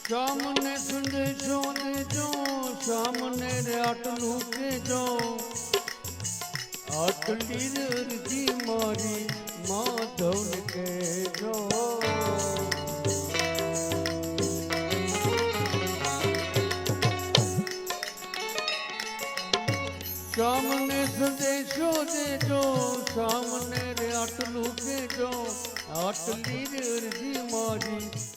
સામને સંદેશો દેજો, સામને રે આટલું કેજો, આટલી અરજી મારી માધવને કહેજો. સામને સંદેશો દેજો, સામને રે આટલું કેજો, આટલી અરજી મારી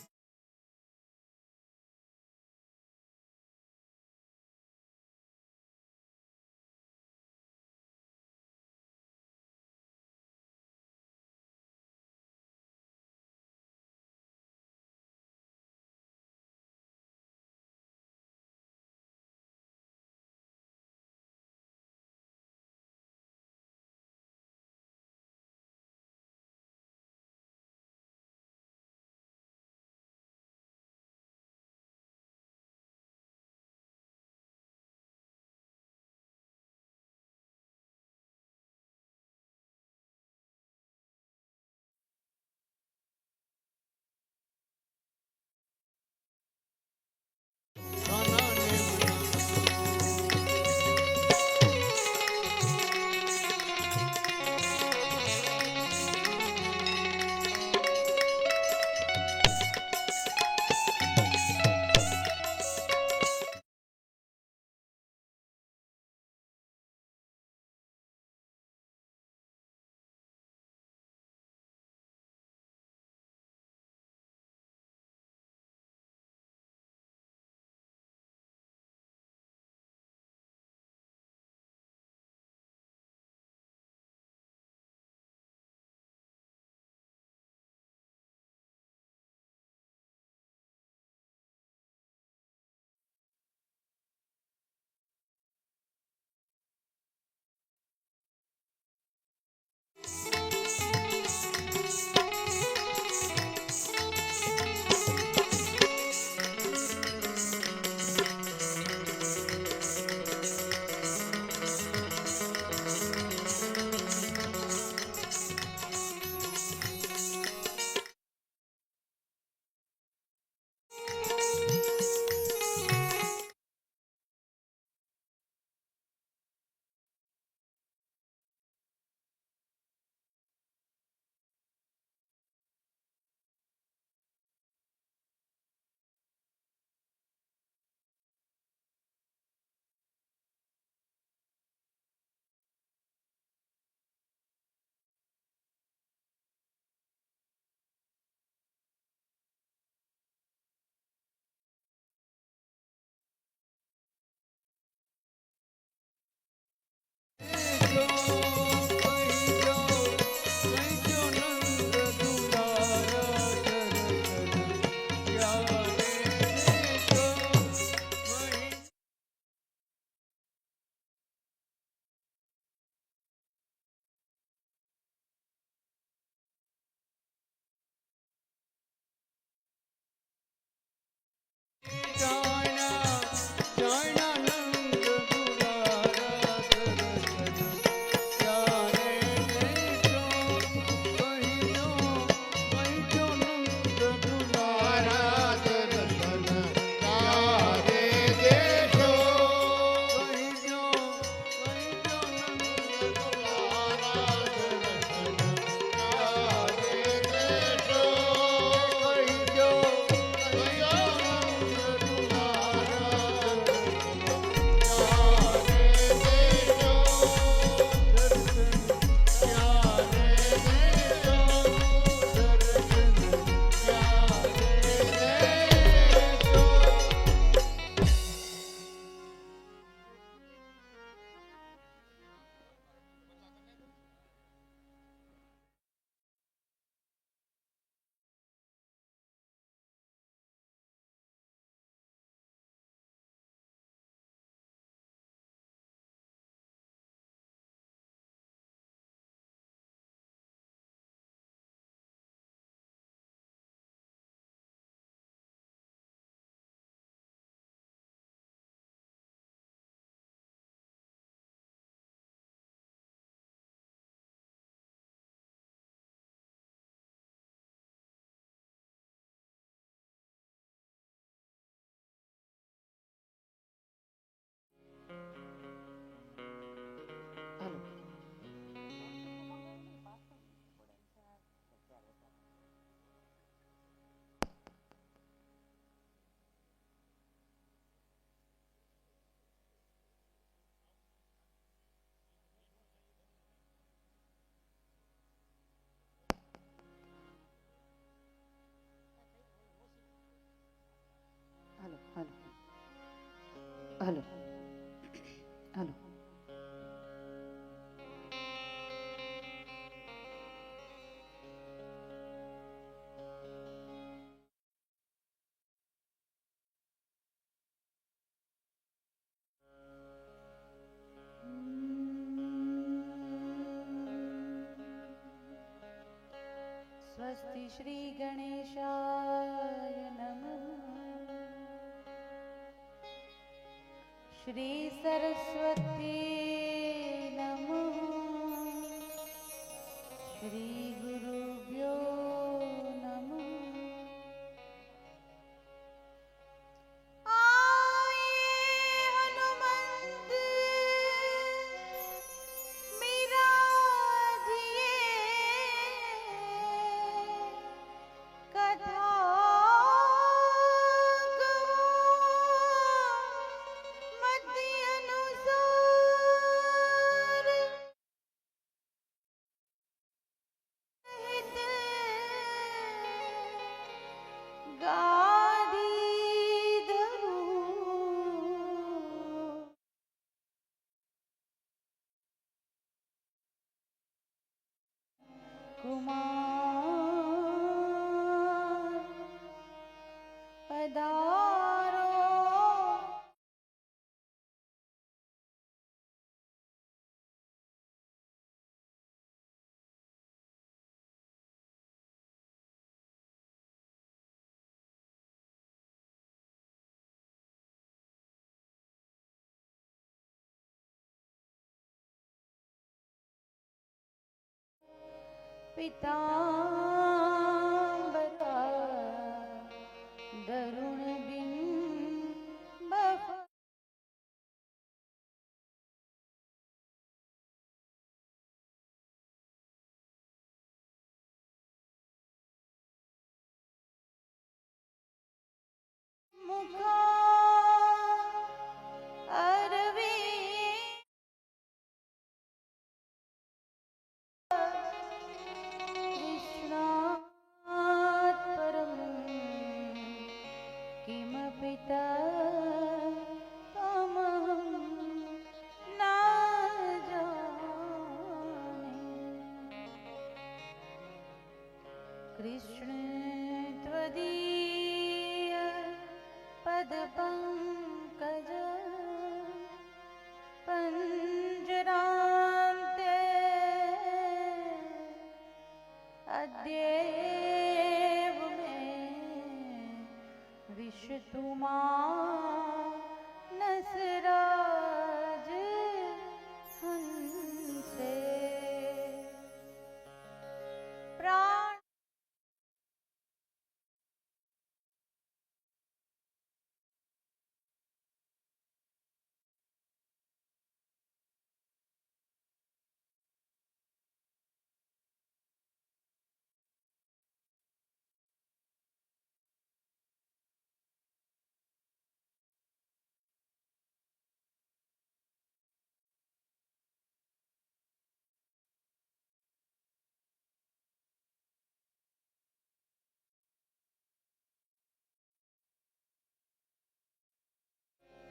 स्वस्ति श्री गणेशाय नमः। श्री सरस्वती नमः। श्री गुरुभ्यो नमः। आए हनुमंत मेरा जिए कथा कहो मति अनुसार हित गादी धरूं। कुमार पधारो। पीतांबरा दरुण बिंब मुखा अरवी कृष्णात् परं किमपि तमहं न जाने। कृष्ण त्वदीय पदपङ्कज पञ्जरान्ते अद्येव मे विशतु मानसराज हंसे। प्राण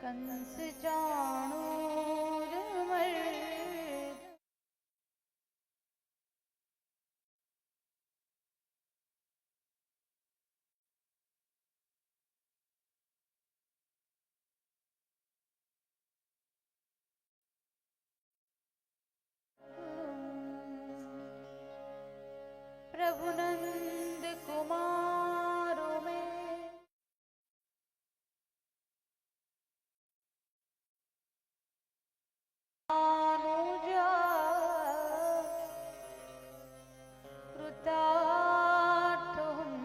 कंस चाणूर मर्द प्रभु नंद कुमारों में अनुजा कृतार्थ हम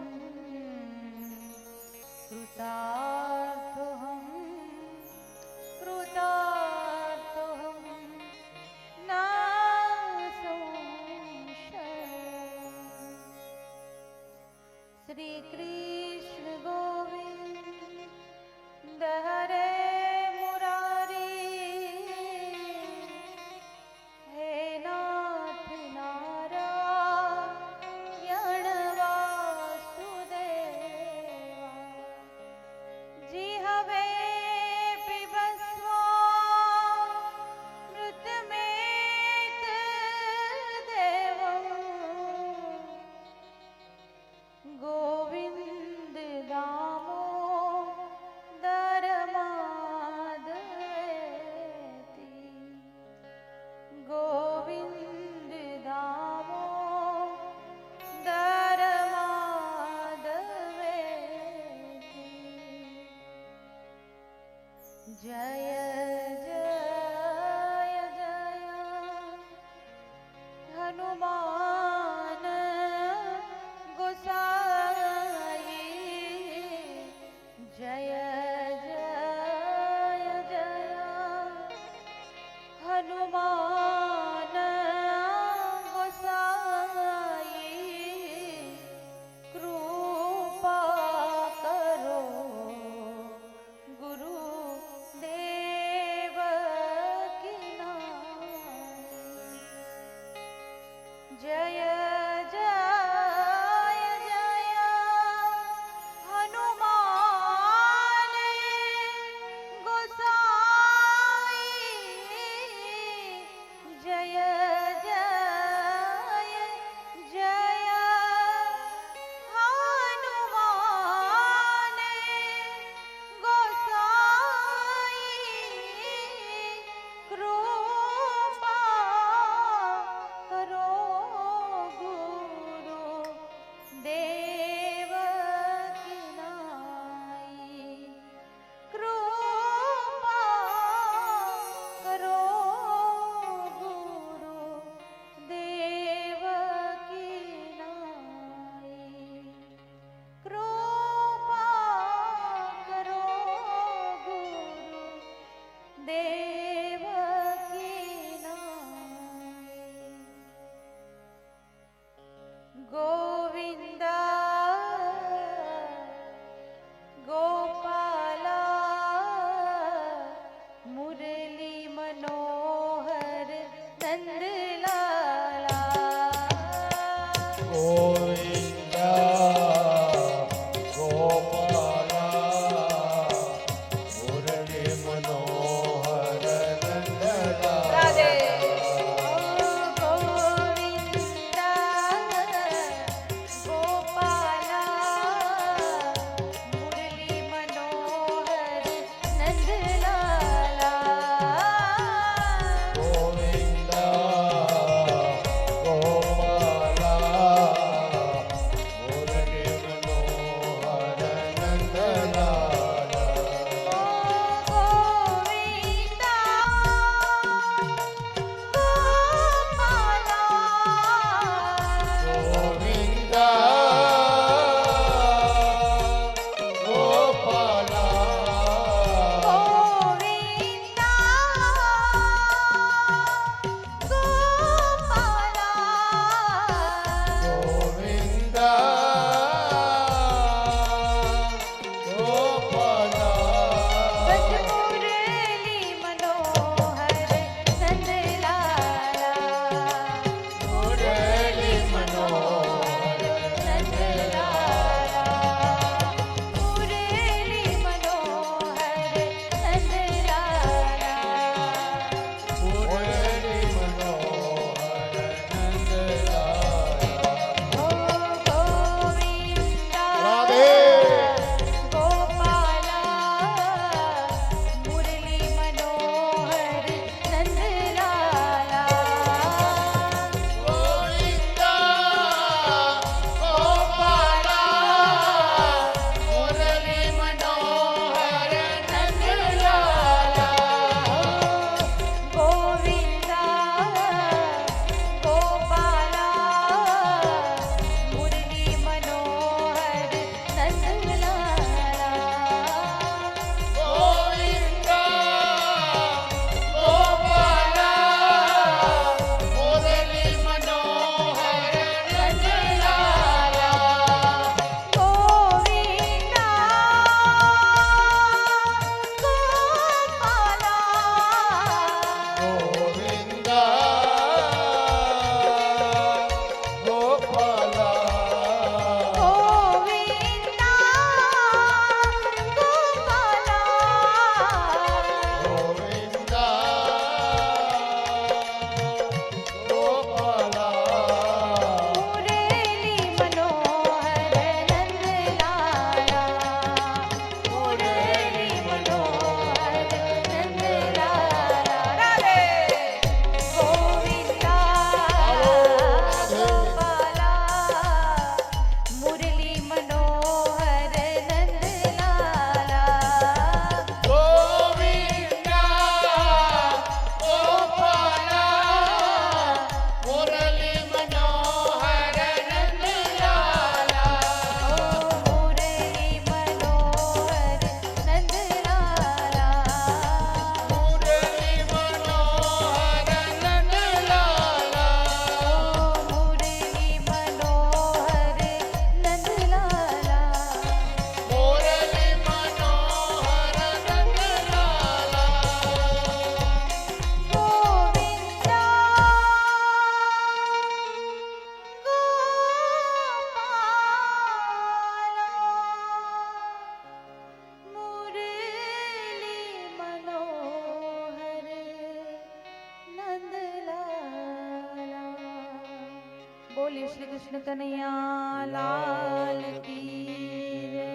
कृतार्थ हम कृतार्थ हम ना संशय। श्री कृष्ण गोविंद हरे मुरारी हे नाथ नारायण वासुदेवा। जिह्वे पिबस्वामृतमेत देवम् गोविंद दामोदर રાધે ગોવિંદા ગોપાલા મુરલી મનોહર નંદલાલા બોલીએ શ્રી કૃષ્ણ કનૈયા લાલ કી જય.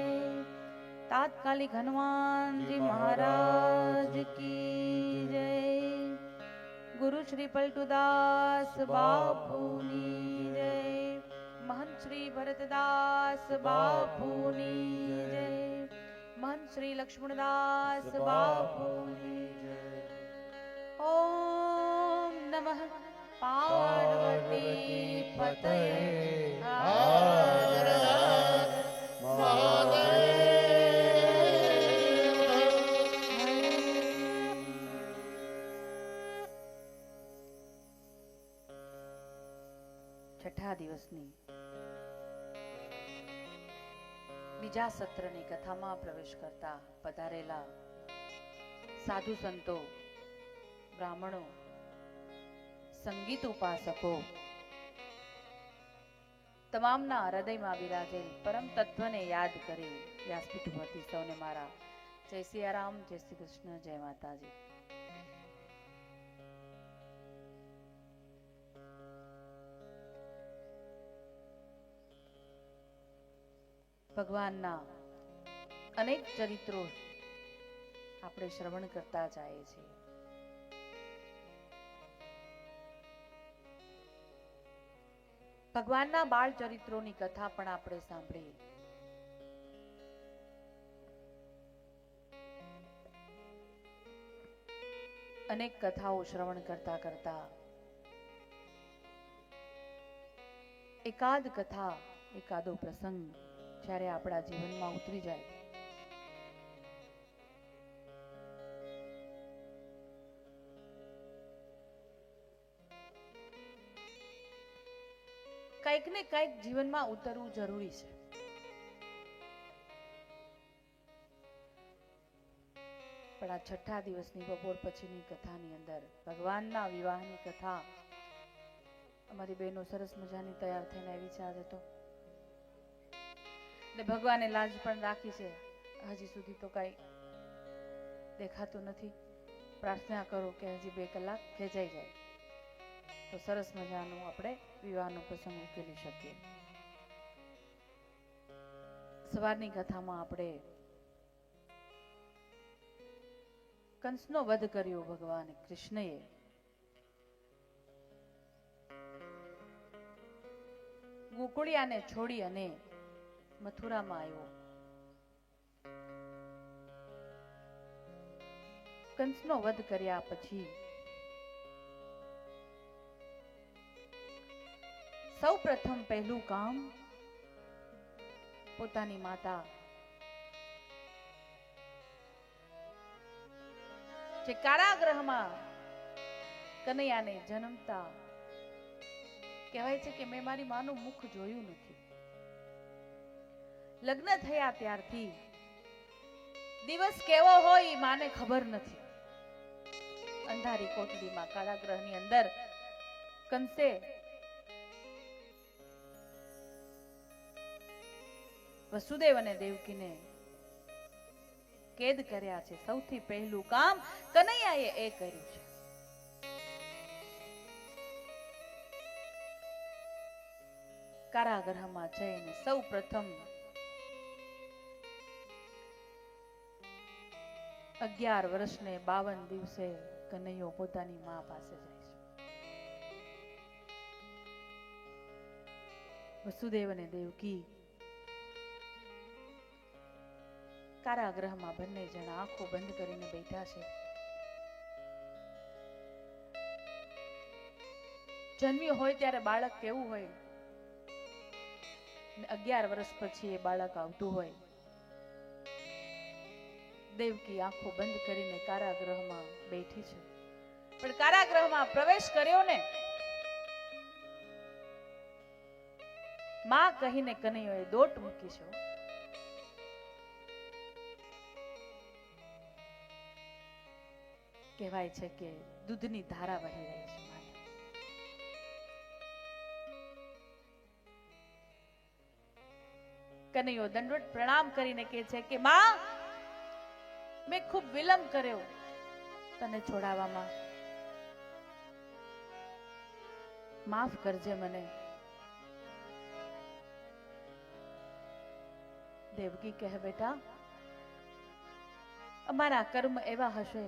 તાત્કાલિક હનુમાનજી મહારાજ કી જય. ગુરુ શ્રી પલટુદાસ બાપુની જય. મહંત શ્રી ભરતદાસ બાપુની જય. મહંત શ્રી લક્ષ્મણદાસ બાપુની જય. ઓમ નમઃ પાર્વતી પતયે હર હર છઠ્ઠા દિવસની બીજા સત્રની કથામાં પ્રવેશ કરતા પધારેલા સાધુ સંતો, બ્રાહ્મણો, સંગીત ઉપાસકો તમામના હૃદયમાં વિરાજેલ પરમ તત્વને યાદ કરી વ્યાસપીઠ ઉપરથી સૌને મારા જય સિયારામ, જય શ્રી કૃષ્ણ, જય માતાજી. ભગવાનના અનેક ચરિત્રો આપણે શ્રવણ કરતા જાય છે. ભગવાનના બાળ ચરિત્રોની કથા પણ આપણે સાંભળી. અનેક કથાઓ શ્રવણ કરતા કરતા એકાદ કથા, એકાદો પ્રસંગ જ્યારે આપણા જીવનમાં ઉતરી જાય કંઈક ને કંઈક જીવનમાં ઉતરવું જરૂરી છે. પણ આ છઠ્ઠા દિવસની બપોર પછીની કથાની અંદર ભગવાનના વિવાહની કથા અમારી બહેનો સરસ મજાની તૈયાર થઈને આવી છે આજે તો. ને ભગવાને લાજ પણ રાખી છે, હજી સુધી તો કઈ દેખાતું નથી. પ્રાર્થના કરો કે હજી 2 કલાક ખેંચાઈ જાય તો સરસ મજાનું આપણે વિવાહનો પ્રસંગ ઉકેલી શકીએ. સવારની કથામાં આપણે કંસનો વધ કર્યો ભગવાન કૃષ્ણએ. ગોકુળિયાને છોડી અને મથુરામાં આવ્યો. કંસનો વધ કર્યા પછી સૌ પ્રથમ પહેલું કામ પોતાની માતા જે કારાગૃહમાં કનૈયાને જન્મતા કહેવાય છે કે મેં મારી માનું મુખ જોયું નથી. લગ્ન થયા ત્યારથી દિવસ કેવો હોય માને ખબર નથી. અંધારી કોટડીમાં કારાગૃહની અંદર કંસે વસુદેવ અને દેવકીને કેદ કર્યા છે. સૌથી પહેલું કામ કનૈયાએ એ કર્યું છે. કારાગૃહમાં જઈને સૌ પ્રથમ 11 વર્ષને 52 દિવસે કનૈયો પોતાની મા પાસે જાય છે. વસુદેવ અને દેવકી કારાગૃહમાં બંને જણા આંખો બંધ કરીને બેઠા છે. જન્મ્યું હોય ત્યારે બાળક કેવું હોય, 11 વર્ષ પછી એ બાળક આવતું હોય. દેવકી આંખો બંધ કરીને કારાગૃહમાં બેઠી છે. પણ કારાગૃહમાં પ્રવેશ કર્યો ને માં કહીને કનૈયોએ દોટ મૂકી છે. કહેવાય છે કે દૂધની ધારા વહી રહી છે. કનૈયો દંડવત પ્રણામ કરીને કહે છે કે માં, મેં ખૂબ વિલંબ કર્યો તને છોડાવવામાં, માફ કરજે મને. દેવકી કહે બેટા, અમારા કર્મ એવા હશે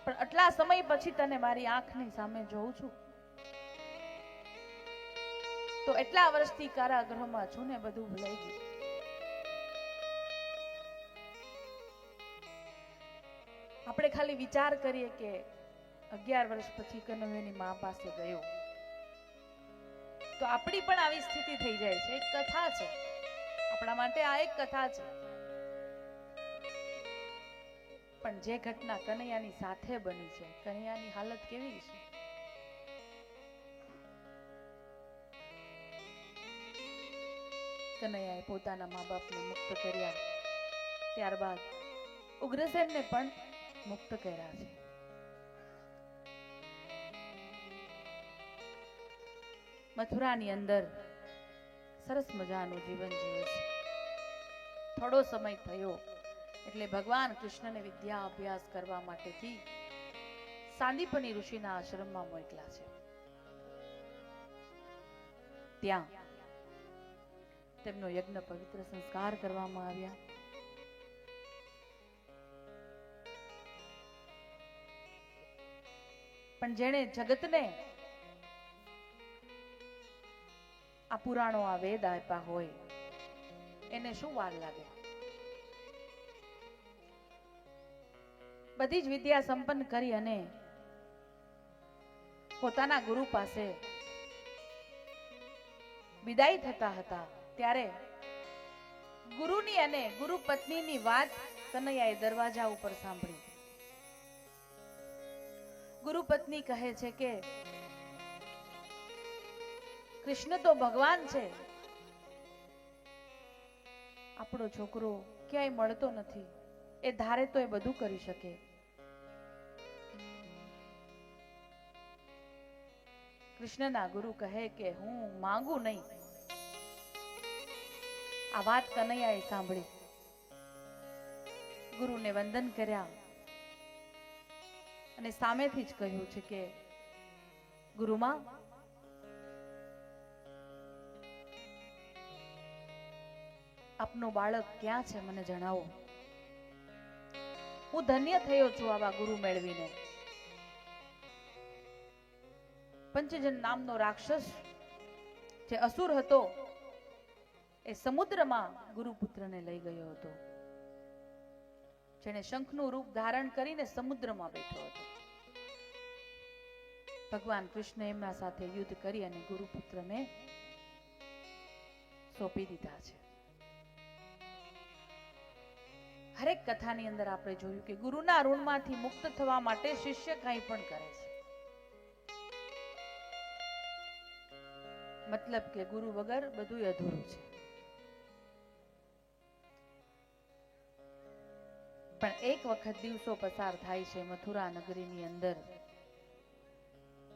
પણ આટલા સમય પછી તને મારી આંખની સામે જોઉં છું તો એટલા વર્ષથી કારાગૃહમાં છું ને બધું ભૂલાઈ ગયું. આપણે ખાલી વિચાર કરીએ કે 11 વર્ષ પછી કનૈયાની મા પાસે ગયો તો આપણી પણ આવી સ્થિતિ થઈ જાય છે. એક કથા છે આપણા માટે, આ એક કથા છે. પણ જે ઘટના કનૈયાની સાથે બની છે, કનૈયાની હાલત કેવી છે? કનૈયાએ પોતાના મા બાપને મુક્ત કર્યા, ત્યારબાદ ઉગ્રસેનને પણ મુક્ત કર્યા છે. મથુરાની અંદર સરસ મજાનું જીવન જીવે છે. થોડો સમય થયો એટલે ભગવાન કૃષ્ણને વિદ્યા અભ્યાસ કરવા માટેથી સાંદીપની ઋષિના આશ્રમમાં મોકલા છે. ત્યાં તેમનો યજ્ઞ પવિત્ર સંસ્કાર કરવામાં આવ્યા. પણ જેણે જગતને આ પુરાણો આ વેદ આપ્યા હોય એને શું વાર લાગે? બધી જ વિદ્યા સંપન્ન કરી અને પોતાના ગુરુ પાસે વિદાય થતા હતા ત્યારે ગુરુની અને ગુરુ પત્નીની વાત કનૈયાએ દરવાજા ઉપર સાંભળી. ગુરુ પત્ની કહે છે કે કૃષ્ણ તો ભગવાન છે, આપણો છોકરો ક્યાંય મળતો નથી, એ ધારે તો એ બધું કરી શકે. કૃષ્ણના ગુરુ કહે કે હું માંગુ નહીં. આ વાત કનૈયાએ સાંભળી. ગુરુને વંદન કર્યા અને સામેથી જ કહ્યું છે કે ગુરુમાં, આપનું બાળક ક્યાં છે મને જણાવો. હું ધન્ય થયો છું આવા ગુરુ મેળવીને. પંચજન નામનો રાક્ષસ જે અસુર હતો એ સમુદ્રમાં ગુરુપુત્રને લઈ ગયો હતો. જેને શંખનું રૂપ ધારણ કરીને સમુદ્રમાં બેઠો હતો. ભગવાન કૃષ્ણ એમના સાથે યુદ્ધ કરી અને ગુરુપુત્રને સોંપી દીધા છે. હરેક કથાની અંદર આપણે જોયું કે ગુરુના ઋણમાંથી મુક્ત થવા માટે શિષ્ય કંઈ પણ કરે છે. મતલબ કે ગુરુ વગર બધું અધૂરું છે. પણ એક વખત દિવસો પસાર થાય છે મથુરા નગરીની અંદર.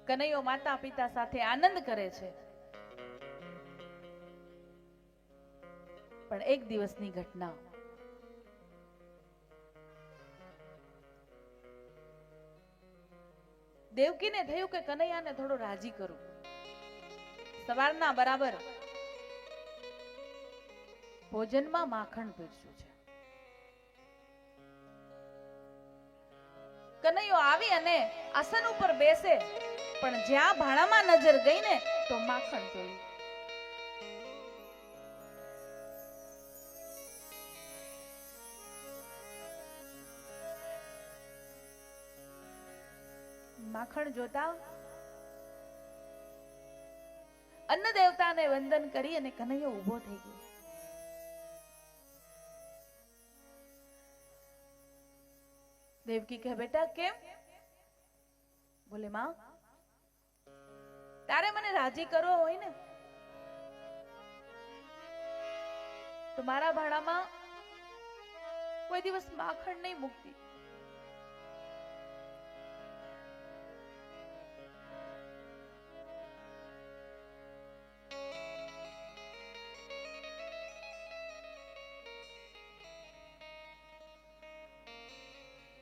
કનૈયો માતા પિતા સાથે આનંદ કરે છે. પણ એક દિવસની ઘટના, દેવકીને થયું કે કનૈયાને થોડો રાજી કરું. સવારના બરાબર ભોજનમાં માખણ પીરસ્યું છે. કનૈયો આવી અને આસન ઉપર બેસે, પણ જ્યાં ભાણામાં નજર ગઈ ને તો માખણ જોયું. માખણ જોતા અન્ન દેવતાને વંદન કરી અને કનૈયો ઊભો થઈ ગયો. દેવકી કહે, બેટા કેમ? બોલે, માં, તારે મને રાજી કરવો હોય ને તો મારા ભાડામાં કોઈ દિવસ માખણ નહીં મૂકતી.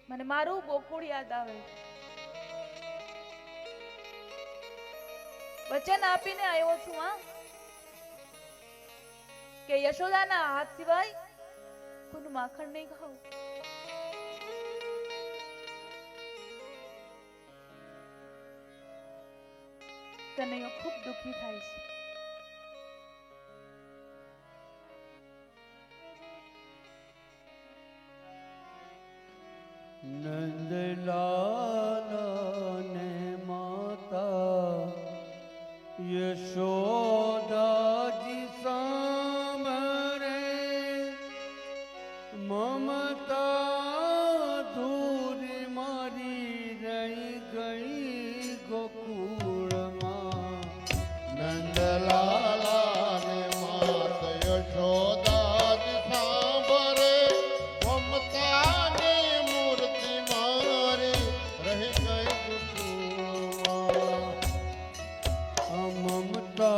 મને મારું ગોકુળ યાદ આવે. વચન આપીને આવ્યો છું કે યશોદાના હાથ સિવાય કોઈનું માખણ નહીં ખાવું. કનૈયો ખૂબ દુઃખી થાય છે. નંદલાલ ને માતા યશોદાજી સામરે મમતા ધૂરી મારી રહી ગઈ ગોકુળમાં. નંદલાલા ને માત યશોદાજી સાંભળે મમતાની મૂર્તિ મારી રહી ગઈ ગોકુળમાં. મમતા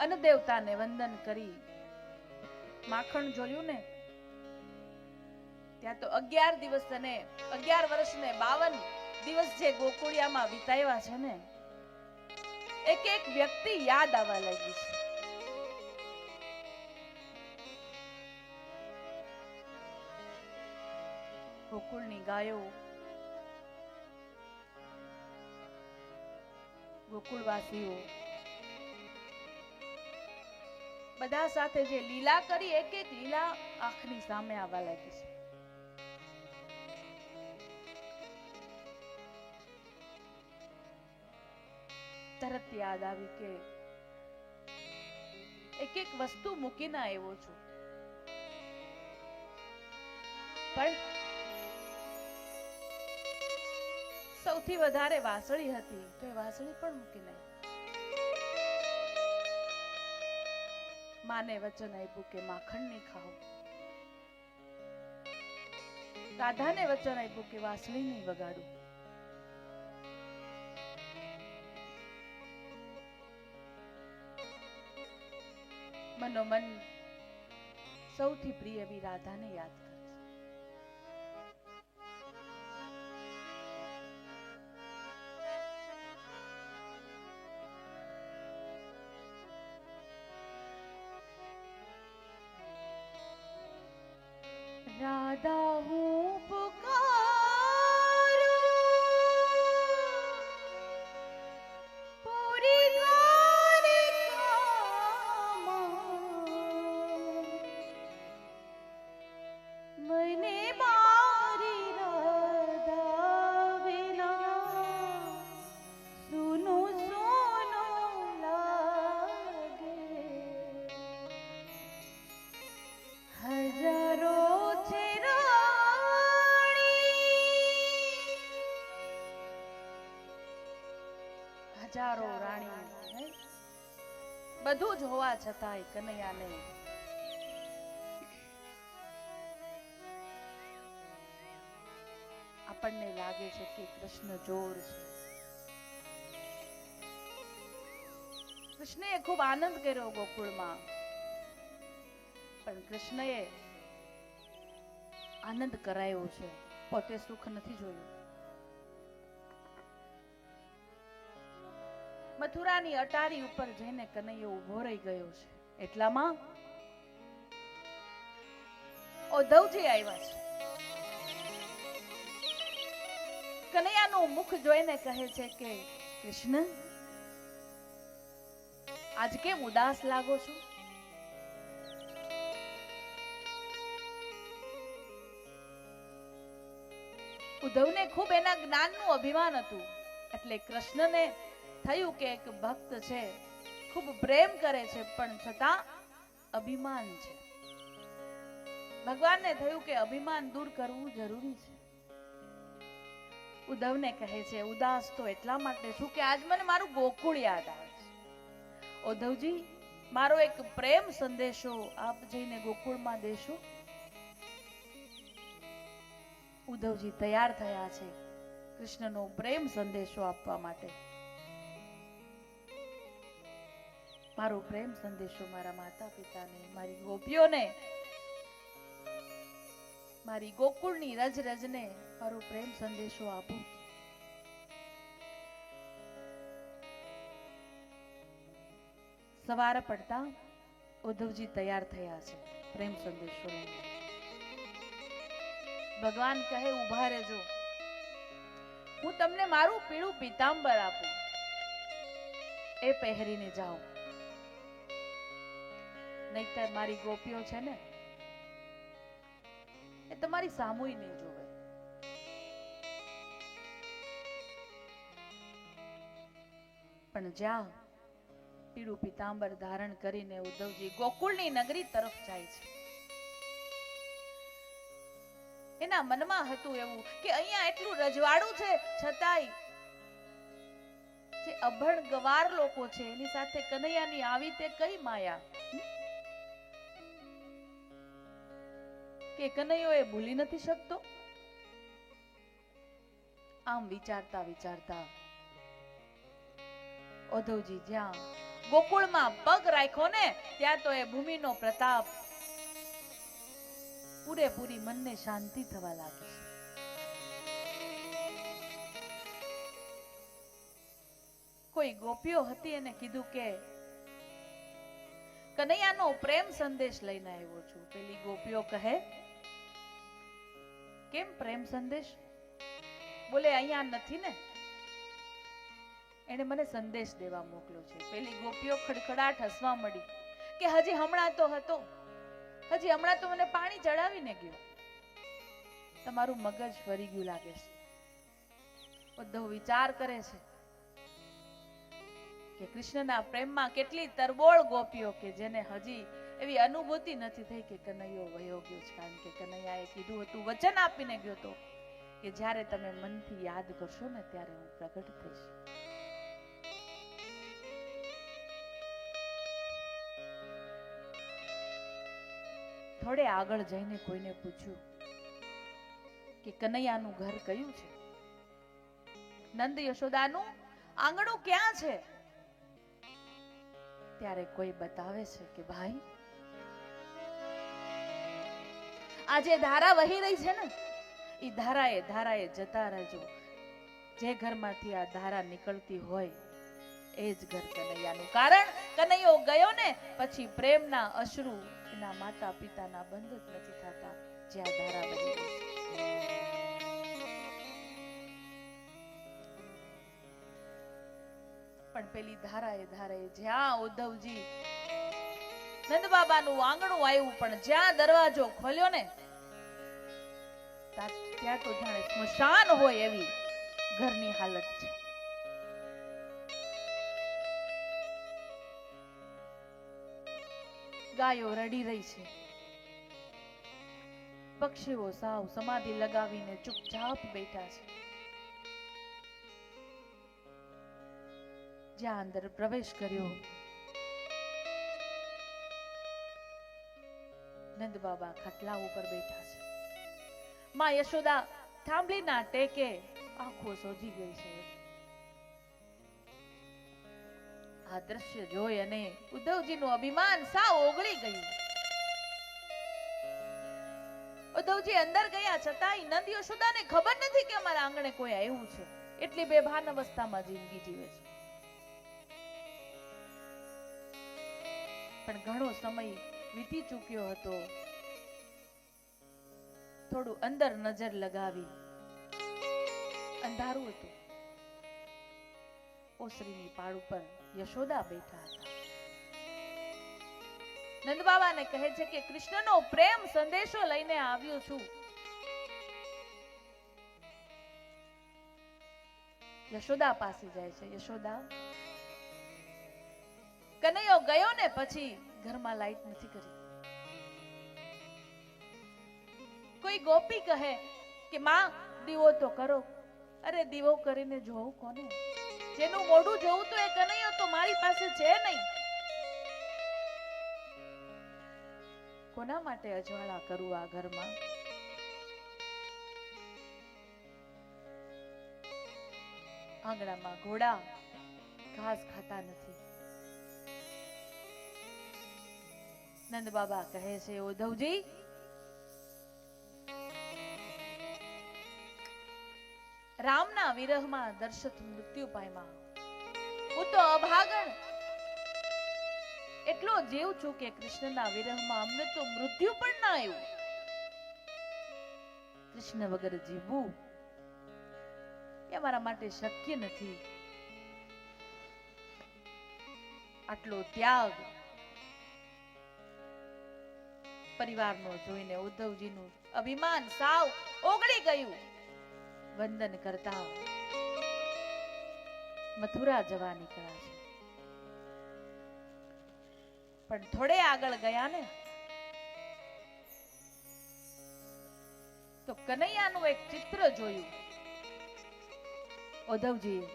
અન્ન દેવતાને વંદન કરી માખણ જોયું ને, ત્યાં તો 11 દિવસ અને 11 વર્ષ ને 52 દિવસ જે ગોકુળિયામાં વિતાવ્યા છે ને, એક એક વ્યક્તિ યાદ આવવા લાગી છે. ગોકુળની ગાયો, ગોકુળવાસીઓ બધા સાથે જે લીલા કરી, એક એક લીલા આંખની સામે આવવા લાગી છે. તરત યાદ આવી કે એક એક વસ્તુ મૂકીને આવ્યો છું, પણ સૌથી વધારે વાસળી હતી તો એ વાસળી પણ મૂકીને માને વચન આપ્યું કે માખણ નહીં ખાઓ. રાધાને વચન આપ્યું કે વાસળી નહીં વગાડું. મનોમન સૌથી પ્રિય એવી રાધાને યાદ કરે છે. રાધા હું પુકારું, પૂરી દ્વારિકામાં મને મારી રાધા વિના સૂનું સૂનું લાગે. હજારો હજારો રાણી, બધું જ હોવા છતાંય કનૈયાને આપણને લાગે છે કે કૃષ્ણ જોર છે. કૃષ્ણએ ખૂબ આનંદ કર્યો ગોકુળમાં, પણ કૃષ્ણએ આનંદ કરાયો છે, પોતે સુખ નથી જોયું. મથુરાની અટારી ઉપર જઈને કનૈયો ઉભો રહી ગયો છે. એટલામાં ઉદ્ધવજી આવ્યા છે. કનૈયાનું મુખ જોઈને કહે છે કે કૃષ્ણ, આજ કેમ ઉદાસ લાગો છો? ઉદ્ધવને ખૂબ એના જ્ઞાનનું અભિમાન હતું, એટલે કૃષ્ણને થયું કે એક ભક્ત છે, ખૂબ પ્રેમ કરે છે, પણ છતાં અભિમાન છે. ભગવાનને થયું કે અભિમાન દૂર કરવું જરૂરી છે. ઉદ્ધવને કહે છે, ઉદાસ તો એટલા માટે છું કે આજ મને મારું ગોકુળ યાદ આવે છે. ઉદ્ધવજી, મારો એક પ્રેમ સંદેશો આપ જઈને ગોકુળમાં દેશો. ઉદ્ધવજી તૈયાર થયા છે કૃષ્ણનો પ્રેમ સંદેશો આપવા માટે. મારો પ્રેમ સંદેશો મારા માતા પિતાને, મારી ગોપીઓને, મારી ગોકુળની રજ રજને મારો પ્રેમ સંદેશો આપું. સવાર પડતા ઉદ્ધવજી તૈયાર થયા છે પ્રેમ સંદેશો લઈને. ભગવાન કહે, ઉભા રહેજો, હું તમને મારું પીળું પીતાંબર આપું, એ પહેરીને જાઓ, નહીતર મારી ગોપીઓ છે ને એ તમારી સામુય નહીં જોવે. પણ જ્યાં પીળું પીતાંબર ધારણ કરીને ઉદ્ધવજી ગોકુળની નગરી તરફ જાય છે. એના મનમાં હતું એવું કે અહીંયા એટલું રજવાડું છે, છતાંય જે અભણ ગવાર લોકો છે એની સાથે કનૈયાની આવી તે કઈ માયા કે કનૈયો એ ભૂલી નથી શકતો. આમ વિચારતા વિચારતા ઉદ્ધવજી જ્યાં ગોકુળમાં પગ રાખ્યો ને ત્યાં તો એ ભૂમિનો પ્રતાપ પૂરેપૂરી મનને શાંતિ થવા લાગી. કોઈ ગોપીઓ હતી એને કીધું કે કનૈયાનો પ્રેમ સંદેશ લઈને આવ્યો છું. પેલી ગોપીઓ કહે કેમ પ્રેમ સંદેશ? બોલે અહીંયા નથી ને, એને મને સંદેશ દેવા મોકલ્યો છે. પેલી ગોપીઓ ખડખડાટ હસવા મળી કે હજી હમણાં તો હતો, હજી હમણાં તો મને પાણી ચડાવીને ગયો. તમારું મગજ ફરી ગયું લાગે છે. ઉદ્ધવ વિચાર કરે છે કે કૃષ્ણના પ્રેમમાં કેટલી તરબોળ ગોપીઓ કે જેને હજી એવી અનુભૂતિ નથી થઈ કે કનૈયો વયો ગયો છે. કારણ કે કનૈયાએ કીધું હતું, વચન આપીને ગયો હતો કે જ્યારે તમે મનથી યાદ કરશો ને ત્યારે હું પ્રગટ થઈશ. થોડે આગળ જઈને કોઈને પૂછ્યું કે કનૈયાનું ઘર કયું છે? નંદ યશોદાનું આંગણું ક્યાં છે? ત્યારે કોઈ બતાવે છે કે ભાઈ આજે ધારા વહી રહી છે ને, એ ધારાએ જતા રહેજો. જે ઘરમાંથી આ ધારા નીકળતી હોય એ જ ઘર કનૈયાનું. કારણ કનૈયો ગયો ને પછી પ્રેમના અશ્રુ એના માતા પિતાના બંધ જ નથી થતા જ્યાં ધારા વહી રહી છે. પણ પેલી ધારાએ જ્યાં ઉદ્ધવજી નંદ બાબાનું આંગણું આવ્યું પણ જ્યાં દરવાજો ખોલ્યો ને ત્યાં તો જાણે સ્મશાન હોય એવી ઘરની હાલત છે. ગાયો રડી રહી છે, પક્ષીઓ સાવ સમાધિ લગાવીને ચૂપચાપ બેઠા છે. જ્યાં અંદર પ્રવેશ કર્યો નંદ બાબા ખાટલા ઉપર બેઠા છે. માં યશોદા થાંભલીના ટેકે આંખો સોજી ગઈ છે. આ દ્રશ્ય જોઈ અને ઉદ્ધવજીનું અભિમાન સાવ ઓગળી ગયું. ઉદ્ધવજી અંદર ગયા છતાંય નંદ યશોદાને ખબર નથી કે અમારા આંગણે કોઈ આવ્યું છે. એટલી બેભાન અવસ્થામાં જિંદગી જીવે છે. પણ ઘણો સમય વીતી ચૂક્યો હતો. થોડું અંદર નજર લગાવી, અંધારું હતું. ઓસરીની પાળ ઉપર યશોદા બેઠા હતા. નંદ બાબાને કહે છે કે કૃષ્ણનો પ્રેમ સંદેશો લઈને આવ્યો છું. યશોદા પાસે જાય છે. યશોદા, કનૈયો ગયો ને પછી ઘરમાં લાઈટ નથી કરી. કોઈ ગોપી કહે કે માં દીવો તો કરો. અરે દીવો કરીને જોવું કોને? જેનું મોઢું જોવું તો એ કનૈયો તો મારી પાસે છે નહીં. કોના માટે અજવાળા કરું આ ઘરમાં? આંગણામાં ઘોડા ઘાસ ખાતા નથી. નંદ બાબા કહે છે, ઉદ્ધવજી રામના વિરહમાં દર્શક મૃત્યુ પામ્યા. હું તો અભાગણ એટલો જીવ છું કે કૃષ્ણના વિરહમાં અમને તો મૃત્યુ પણ ના આવ્યું. કૃષ્ણ વગર જીવવું એ મારા માટે શક્ય નથી. આટલો ત્યાગ પરિવારનો જોઈને ઉદ્ધવજીનું અભિમાન સાવ ઓગળી ગયું. વંદન કરતા મથુરા જવા નીકળ્યા છે. પણ થોડે આગળ ગયા ને તો કનૈયાનું એક ચિત્ર જોયું ઉદ્ધવજીએ.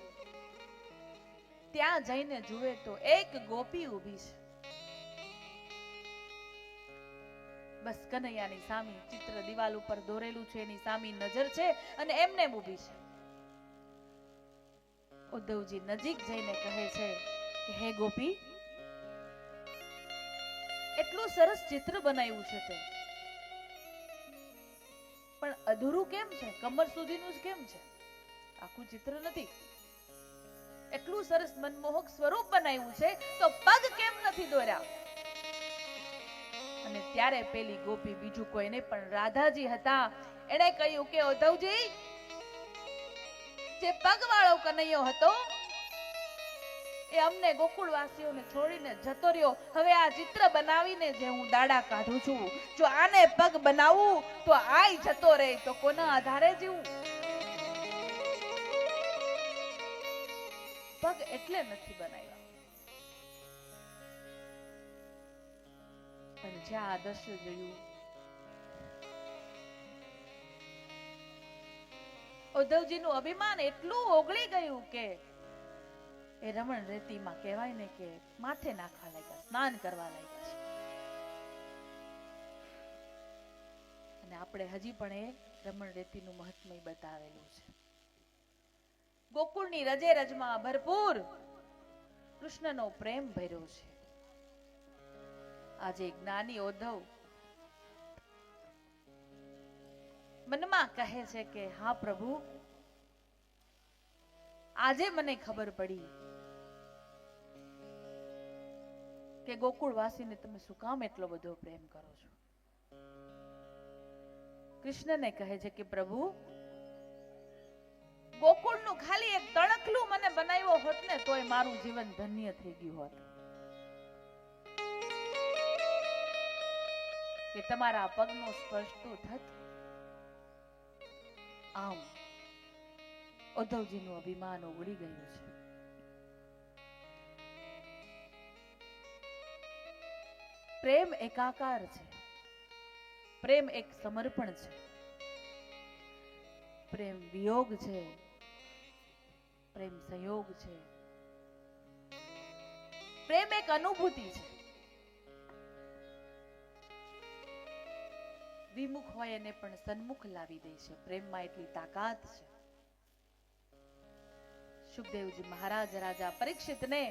ત્યાં જઈને જુએ તો એક ગોપી ઊભી છે. બસ કનૈયાની સામે ચિત્ર દિવાલ ઉપર દોરેલું છે, એની સામે નજર છે અને એમને ઊભી છે. ઉદ્ધવજી નજીક જઈને કહે છે કે હે ગોપી, એટલું સરસ ચિત્ર બનાવ્યું છે તે, પણ અધૂરું કેમ છે? કમર સુધીનું જ કેમ છે? આખું ચિત્ર નથી. એટલું સરસ મનમોહક સ્વરૂપ બનાવ્યું છે તો પગ કેમ નથી દોર્યા? અને ત્યારે પેલી ગોપી બીજું કોઈ નહીં પણ રાધાજી હતા. એણે કહ્યું કે ઉદ્ધવજી, જે પગવાળો કનૈયો હતો એ અમને ગોકુળવાસીઓને છોડીને જતો રહ્યો. હવે આ ચિત્ર બનાવીને જે હું દાડા કાઢું છું, જો આને પગ બનાવું તો આય જતો રહે તો કોના આધારે જીવું? પગ એટલે નથી બનાવ્યા. પણ જ્યાં આ દ્રશ્ય જોયું, ઉદ્ધવજીનું અભિમાન એટલું ઓગળી ગયું કે એ રમણ રેતીમાં કહેવાય ને કે માથે નાખવા લાગ્યા, સ્નાન કરવા લાગ્યા છે. અને આપણે હજી પણ એ રમણ રેતીનું મહત્મય બતાવેલું છે. ગોકુળની રજે રજમાં ભરપૂર કૃષ્ણનો પ્રેમ ભર્યો છે. આજે જ્ઞાની ઉદ્ધવ મનમાં કહે છે કે હા પ્રભુ, આજે મને ખબર પડી કે ગોકુળવાસીને તમે શું કામ એટલો બધો પ્રેમ કરો છો. કૃષ્ણને કહે છે કે પ્રભુ, ગોકુળનું ખાલી એક તણખલું મને બનાવ્યો હોત ને તોય મારું જીવન ધન્ય થઈ ગયું હોત. કે તમારા પગનો સ્પર્શ તો થત. આમ ઉદ્ધવજીનું અભિમાન ઓગળી ગયું છે. પ્રેમ એકાકાર છે. પ્રેમ એક સમર્પણ છે. પ્રેમ વિયોગ છે. પ્રેમ સંયોગ છે. પ્રેમ એક અનુભૂતિ છે. વિમુખ હોય એને પણ સન્મુખ લાવી દે છે. પ્રેમમાં એટલી તાકાત છે. સુખદેવજી મહારાજ રાજા પરીક્ષિતને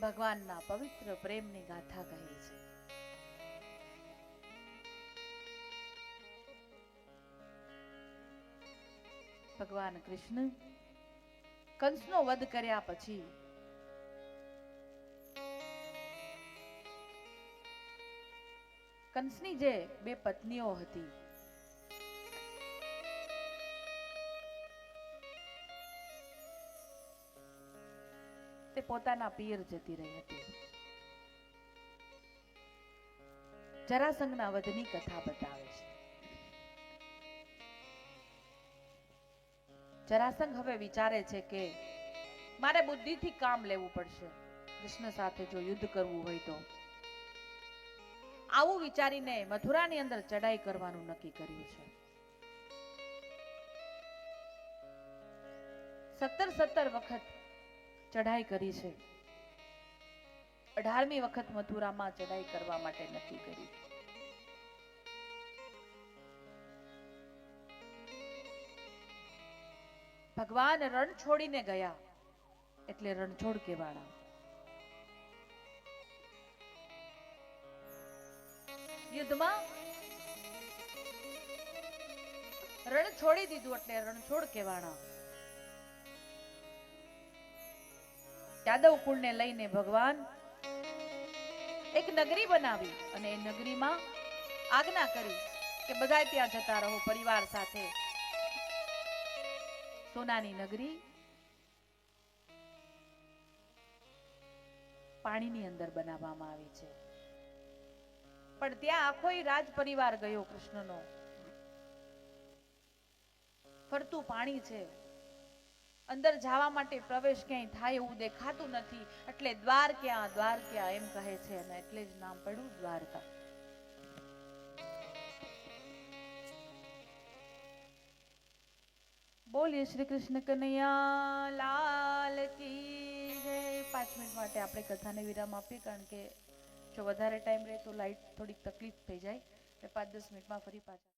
ભગવાનના પવિત્ર પ્રેમની ગાથા કહે છે. ભગવાન કૃષ્ણ કંસનો વધ કર્યા પછી કંસની જે બે પત્નીઓ હતી તે પોતાના પિયર જતી રહી હતી. જરાસંઘના વધની કથા બતાવે છે. જરાસંઘ હવે વિચારે છે કે મારે બુદ્ધિથી કામ લેવું પડશે. કૃષ્ણ સાથે જો યુદ્ધ કરવું હોય તો આવું વિચારીને મથુરાની અંદર ચડાઈ કરવાનું નક્કી કર્યું છે. 17 વખત ચઢાઈ કરી છે. 18મી વખત મથુરામાં ચઢાઈ કરવા માટે નક્કી કર્યું. ભગવાન રણ છોડીને ગયા એટલે રણછોડ કેવાળા. યુદ્ધમાં રણ છોડી દીધું એટલે રણછોડ કેવાળા. યાદવ કુળને લઈને ભગવાન એક નગરી બનાવી અને એ નગરીમાં આજ્ઞા કરી કે બધા ત્યાં જતા રહો પરિવાર સાથે. સોનાની નગરી પાણીની અંદર બનાવવામાં આવી છે. પણ ત્યાં આખો રાજ પરિવાર ગયો કૃષ્ણનો. ફરતું પાણી છે. અંદર જવા માટે પ્રવેશ ક્યાંય થાય એવું દેખાતું નથી. એટલે દ્વાર ક્યાં એમ કહે છે અને એટલે જ નામ પડ્યું દ્વારકા. બોલીએ શ્રી કૃષ્ણ કનૈયા લાલ કી જય. 5 મિનિટ માટે આપણે કથાને વિરામ આપીએ, કારણ કે જો વધારે ટાઈમ રહે તો લાઈટ થોડીક તકલીફ થઈ જાય. એટલે 5-10 મિનિટમાં ફરી પાછા